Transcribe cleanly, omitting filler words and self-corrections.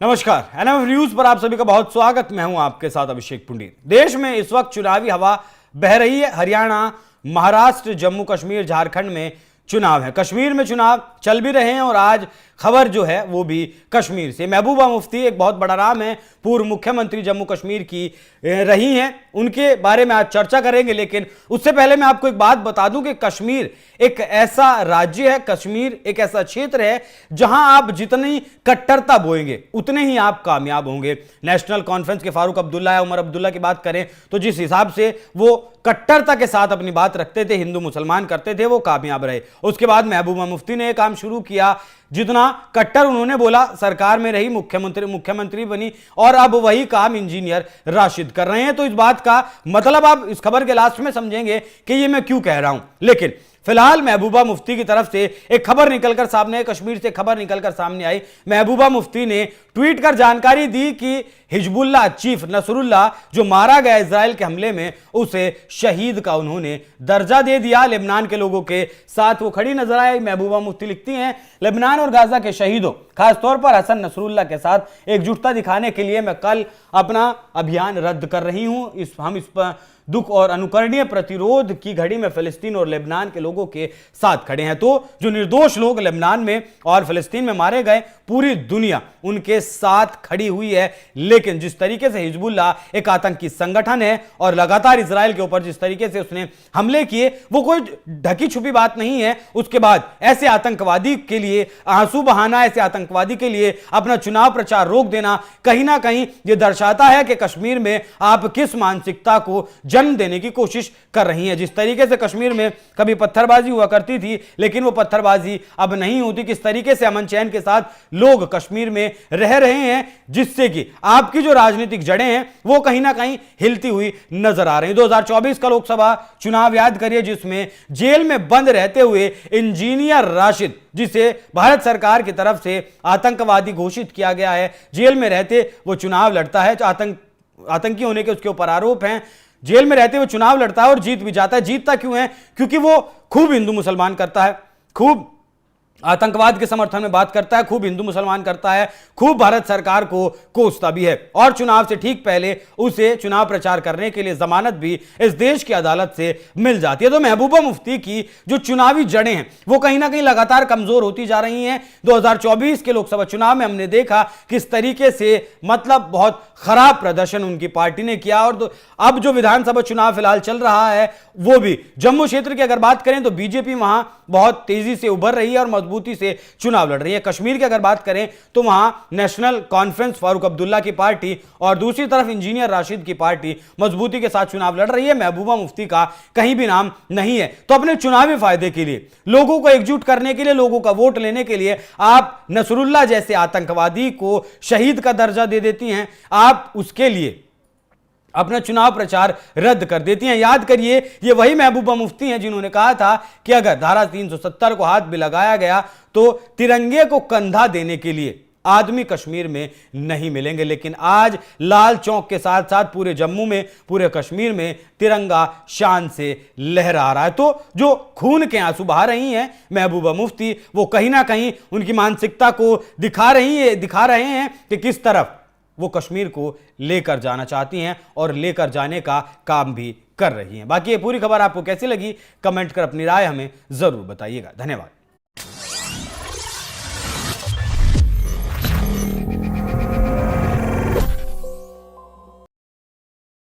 नमस्कार, NMF news पर आप सभी का बहुत स्वागत। मैं हूं आपके साथ अभिषेक पुंडीर। देश में इस वक्त चुनावी हवा बह रही है। हरियाणा, महाराष्ट्र, जम्मू कश्मीर, झारखंड में चुनाव है। कश्मीर में चुनाव चल भी रहे हैं और आज खबर जो है वो भी कश्मीर से। महबूबा मुफ्ती एक बहुत बड़ा नाम है, पूर्व मुख्यमंत्री जम्मू कश्मीर की रही हैं, उनके बारे में आज चर्चा करेंगे। लेकिन उससे पहले मैं आपको एक बात बता दूं कि कश्मीर एक ऐसा राज्य है, कश्मीर एक ऐसा क्षेत्र है जहां आप जितनी कट्टरता बोएंगे उतने ही आप कामयाब होंगे। नेशनल कॉन्फ्रेंस के फारूक अब्दुल्ला या उमर अब्दुल्ला की बात करें तो जिस हिसाब से वो कट्टरता के साथ अपनी बात रखते थे, हिंदू मुसलमान करते थे, वो कामयाब रहे। उसके बाद महबूबा मुफ्ती ने काम शुरू किया, जितना कट्टर उन्होंने बोला सरकार में रही, मुख्यमंत्री बनी और अब वही काम इंजीनियर राशिद कर रहे हैं। तो इस बात का मतलब आप इस खबर के लास्ट में समझेंगे कि ये मैं क्यों कह रहा हूं। लेकिन फिलहाल महबूबा मुफ्ती की तरफ से एक खबर निकलकर सामने आई, कश्मीर से खबर निकलकर सामने आई। महबूबा मुफ्ती ने ट्वीट कर जानकारी दी कि हिजबुल्लाह चीफ नसरुल्लाह जो मारा गया इजराइल के हमले में, उसे शहीद का उन्होंने दर्जा दे दिया। लेबनान के लोगों के साथ वो खड़ी नजर आई। महबूबा मुफ्ती लिखती हैं, लेबनान और गाजा के शहीदों, खासतौर पर हसन नसरुल्लाह के साथ एकजुटता दिखाने के लिए मैं कल अपना अभियान रद्द कर रही हूं। हम इस पर दुख और अनुकरणीय प्रतिरोध की घड़ी में फिलिस्तीन और लेबनान के लोगों के साथ खड़े हैं। तो जो निर्दोष लोग लेबनान में और फिलिस्तीन में मारे गए, पूरी दुनिया उनके साथ खड़ी हुई है। लेकिन जिस तरीके से हिजबुल्लाह एक आतंकी संगठन है और लगातार इजराइल के ऊपर जिस तरीके से उसने हमले किए, वो कोई ढकी छुपी बात नहीं है। उसके बाद ऐसे आतंकवादी के लिए आंसू बहाना, ऐसे आतंकवादी के लिए अपना चुनाव प्रचार रोक देना कहीं ना कहीं यह दर्शाता है कि कश्मीर में आप किस मानसिकता को जन्म देने की कोशिश कर रही हैं। जिस तरीके से कश्मीर में कभी पत्थरबाजी हुआ करती थी, लेकिन वो पत्थरबाजी अब नहीं होती। किस तरीके से अमन चैन के साथ लोग कश्मीर में रह रहे हैं, जिससे कि आपकी जो राजनीतिक जड़ें हैं वो कहीं ना कहीं हिलती हुई नजर आ रही हैं। 2024 का लोकसभा चुनाव याद करिए, जिसमें जेल में बंद रहते हुए इंजीनियर राशिद, जिसे भारत सरकार की तरफ से आतंकवादी घोषित किया गया है, जेल में रहते वो चुनाव लड़ता है। आतंकी होने के उसके ऊपर आरोप हैं। जेल में रहते हुए चुनाव लड़ता है और जीत भी जाता है। जीतता क्यों है? क्योंकि वो खूब हिंदू मुसलमान करता है, खूब आतंकवाद के समर्थन में बात करता है, खूब हिंदू मुसलमान करता है, खूब भारत सरकार को कोसता भी है। और चुनाव से ठीक पहले उसे चुनाव प्रचार करने के लिए जमानत भी इस देश की अदालत से मिल जाती है। तो महबूबा मुफ्ती की जो चुनावी जड़ें हैं वो कहीं ना कहीं लगातार कमजोर होती जा रही हैं। 2024 के लोकसभा चुनाव में हमने देखा किस तरीके से मतलब बहुत खराब प्रदर्शन उनकी पार्टी ने किया। और अब जो विधानसभा चुनाव फिलहाल चल रहा है वो भी जम्मू क्षेत्र की अगर बात करें तो बीजेपी वहां बहुत तेजी से उभर रही है और मजबूती से चुनाव लड़ रही है। कश्मीर की अगर बात करें तो वहां नेशनल कॉन्फ्रेंस फारूक अब्दुल्ला की पार्टी और दूसरी तरफ इंजीनियर राशिद की पार्टी मजबूती के साथ चुनाव लड़ रही है। महबूबा मुफ्ती का कहीं भी नाम नहीं है। तो अपने चुनावी फायदे के लिए, लोगों को एकजुट करने के लिए, लोगों का वोट लेने के लिए आप नसरुल्लाह जैसे आतंकवादी को शहीद का दर्जा दे देती हैं। आप उसके लिए अपना चुनाव प्रचार रद्द कर देती हैं। याद करिए, ये वही महबूबा मुफ्ती हैं जिन्होंने कहा था कि अगर धारा 370 को हाथ भी लगाया गया तो तिरंगे को कंधा देने के लिए आदमी कश्मीर में नहीं मिलेंगे। लेकिन आज लाल चौक के साथ साथ पूरे जम्मू में, पूरे कश्मीर में तिरंगा शान से लहरा रहा है। तो जो खून के आंसू बहा रही हैं महबूबा मुफ्ती, वो कहीं ना कहीं उनकी मानसिकता को दिखा रहे हैं कि किस तरफ वो कश्मीर को लेकर जाना चाहती हैं और लेकर जाने का काम भी कर रही हैं। बाकी ये पूरी खबर आपको कैसी लगी, कमेंट कर अपनी राय हमें जरूर बताइएगा। धन्यवाद।